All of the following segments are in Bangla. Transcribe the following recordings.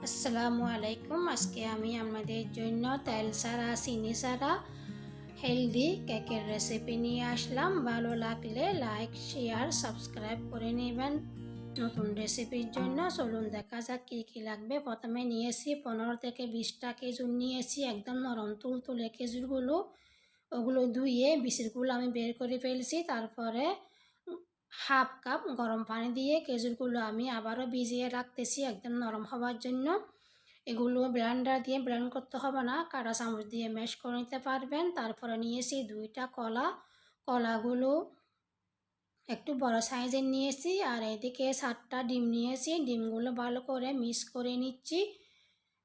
আসসালামু আলাইকুম। আজকে আমি আমাদের জন্য তেল ছাড়া চিনি ছাড়া হেলদি কেকের রেসিপি নিয়ে আসলাম। ভালো লাগলে লাইক শেয়ার সাবস্ক্রাইব করে নেবেন নতুন রেসিপির জন্য। চলুন দেখা যাক কী কী লাগবে। প্রথমে নিয়েছি 15 থেকে 20টা খেজুর নিয়েছি, একদম নরম তুলতুলে খেজুরগুলো। ওগুলো ধুয়ে বিচিগুলো আমি বের করে ফেলছি। তারপরে হাফ কাপ গরম পানি দিয়ে খেজুরগুলো আমি আবারও ভিজিয়ে রাখতেছি একদম নরম হওয়ার জন্য। এগুলো ব্লেন্ডার দিয়ে ব্লেন্ড করতে হবে না, কাঁটা চামচ দিয়ে ম্যাশ করে নিতে পারবেন। তারপরে নিয়েছি 2টা কলা। কলাগুলো একটু বড় সাইজের নিয়েছি। আর এদিকে 7টা ডিম নিয়েছি। ডিমগুলো ভালো করে মিক্স করে নিচ্ছি।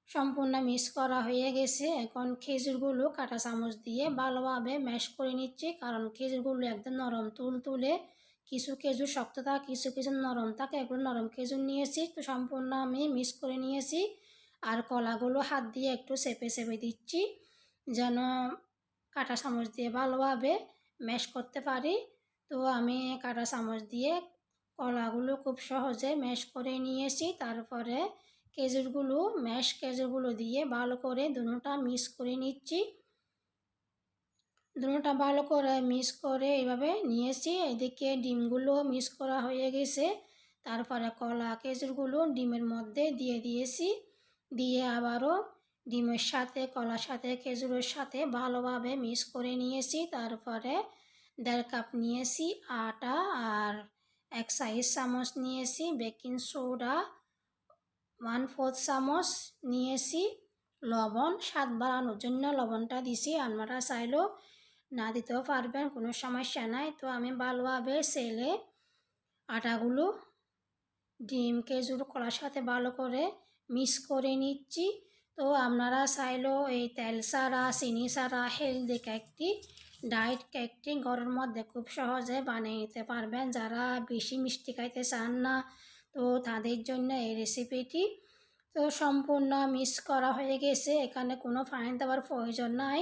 সম্পূর্ণ মিক্স করা হয়ে গেছে। এখন খেজুরগুলো কাঁটা চামচ দিয়ে ভালোভাবে ম্যাশ করে নিচ্ছি, কারণ খেজুরগুলো একদম নরম তুলতুলে। কিছু খেজুর শক্ত থাকে, কিছু কিছু নরম থাকে। এগুলো নরম খেজুর নিয়েছি, তো সম্পূর্ণ আমি মিক্স করে নিয়েছি। আর কলাগুলো হাত দিয়ে একটু চেপে চেপে দিচ্ছি, যেন কাঁটা চামচ দিয়ে ভালোভাবে ম্যাশ করতে পারি। তো আমি কাঁটা চামচ দিয়ে কলাগুলো খুব সহজে ম্যাশ করে নিয়েছি। তারপরে খেজুরগুলো দিয়ে ভালো করে দুটোটা মিক্স করে নিচ্ছি। দুটোটা ভালো করে মিক্স করে এইভাবে নিয়েছি। এদিকে ডিমগুলো মিক্স করা হয়ে গেছে। তারপরে কলা খেজুরগুলো ডিমের মধ্যে দিয়ে দিয়েছি। দিয়ে আবারও ডিমের সাথে কলার সাথে খেজুরের সাথে ভালোভাবে মিক্স করে নিয়েছি। তারপরে 1.5 কাপ নিয়েছি আটা, আর 1 চামচ নিয়েছি বেকিং সোডা, 1/4 চামচ নিয়েছি লবণ। স্বাদ বাড়ানোর জন্য লবণটা দিছি, আপনারা চাইলেও না দিতেও পারবেন, কোনো সমস্যা নাই। তো আমি ভালোভাবে সেলে আটাগুলো ডিম খেজুর কলার সাথে ভালো করে মিক্স করে নিচ্ছি। তো আপনারা চাইলেও এই তেল ছাড়া চিনি ছাড়া হেলদি কেকটি ডায়েট কেকটি ঘরের মধ্যে খুব সহজে বানিয়ে নিতে পারবেন। যারা বেশি মিষ্টি খাইতে চান না, তো তাদের জন্য এই রেসিপিটি। তো সম্পূর্ণ মিক্স করা হয়ে গেছে, এখানে কোনো পানি দেওয়ার প্রয়োজন নাই।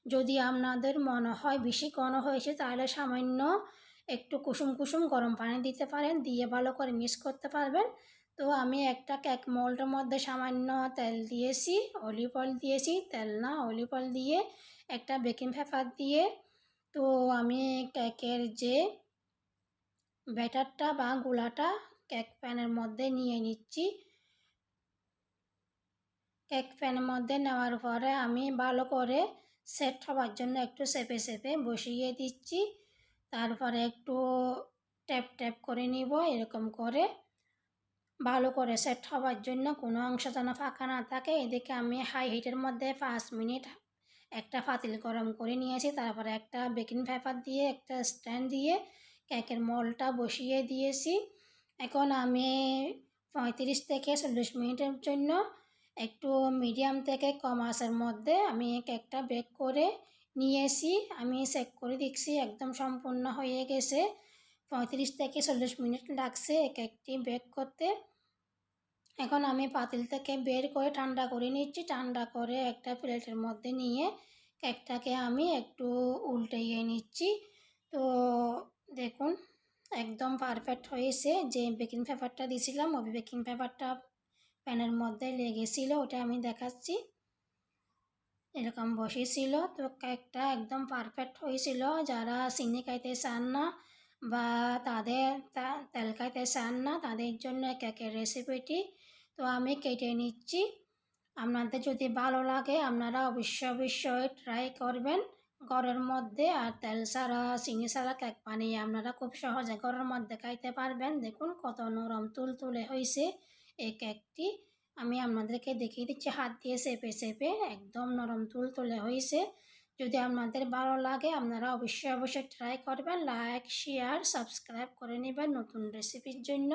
যদি আপনাদের মনে হয় বেশি ঘন হয়েছে, তাহলে সামান্য একটু কুসুম কুসুম গরম পানি দিতে পারেন, দিয়ে ভালো করে মিক্স করতে পারবেন। তো আমি একটা কেক মোল্ডের মধ্যে সামান্য তেল দিয়েছি, অলিভ অয়েল দিয়েছি, তেল না অলিভ অয়েল দিয়ে একটা বেকিং পেপার দিয়ে, তো আমি কেকের যে ব্যাটারটা বা গোলাটা কেক প্যানের মধ্যে নিয়ে নিচ্ছি। কেক প্যানের মধ্যে নেওয়ার পরে আমি ভালো করে সেট হওয়ার জন্য একটু চেপে চেপে বসিয়ে দিচ্ছি। তারপরে একটু ট্যাপ ট্যাপ করে নিব, এরকম করে ভালো করে সেট হওয়ার জন্য, কোনো অংশ যেন ফাঁকা না থাকে। এদিকে আমি হাই হিটের মধ্যে 5 মিনিট একটা পাতিল গরম করে নিয়েছি। তারপরে একটা বেকিং পেপার দিয়ে একটা স্ট্যান্ড দিয়ে কেকের মোল্ডটা বসিয়ে দিয়েছি। এখন আমি 35 থেকে 40 মিনিটের জন্য একটু মিডিয়াম থেকে কম আঁচের মধ্যে আমি কেকটা বেক করে নিয়েছি। আমি চেক করে দেখছি একদম সম্পূর্ণ হয়ে গেছে। 35 থেকে 40 মিনিট লাগছে এই কেকটি বেক করতে। এখন আমি পাতিল থেকে বের করে ঠান্ডা করে নিচ্ছি। ঠান্ডা করে একটা প্লেটের মধ্যে নিয়ে কেকটাকে আমি একটু উল্টিয়ে নিচ্ছি। তো দেখুন একদম পারফেক্ট হয়েছে। যে বেকিং পেপারটা দিয়েছিলাম, ওই বেকিং পেপারটা প্যানের মধ্যে লেগেছিল, ওটা আমি দেখাচ্ছি। এরকম বসেছিল। তো কেকটা একদম পারফেক্ট হয়েছিল। যারা চিনি খাইতে চান না বা তেল খাইতে চান না, তাদের জন্য কেকের রেসিপিটি। তো আমি কেটে নিচ্ছি। আপনাদের যদি ভালো লাগে আপনারা অবশ্যই ট্রাই করবেন ঘরের মধ্যে। আর তেল ছাড়া চিনি ছাড়া কেক বানিয়ে আপনারা খুব সহজে ঘরের মধ্যে খাইতে পারবেন। দেখুন কত নরম তুলতুলে হয়েছে এই কেকটি। আমি আপনাদেরকে দেখিয়ে দিচ্ছি হাত দিয়ে চেপে চেপে, একদম নরম তুলতুলে হয়েছে। যদি আপনাদের ভালো লাগে আপনারা অবশ্যই ট্রাই করবেন। লাইক শেয়ার সাবস্ক্রাইব করে নেবেন নতুন রেসিপির জন্য।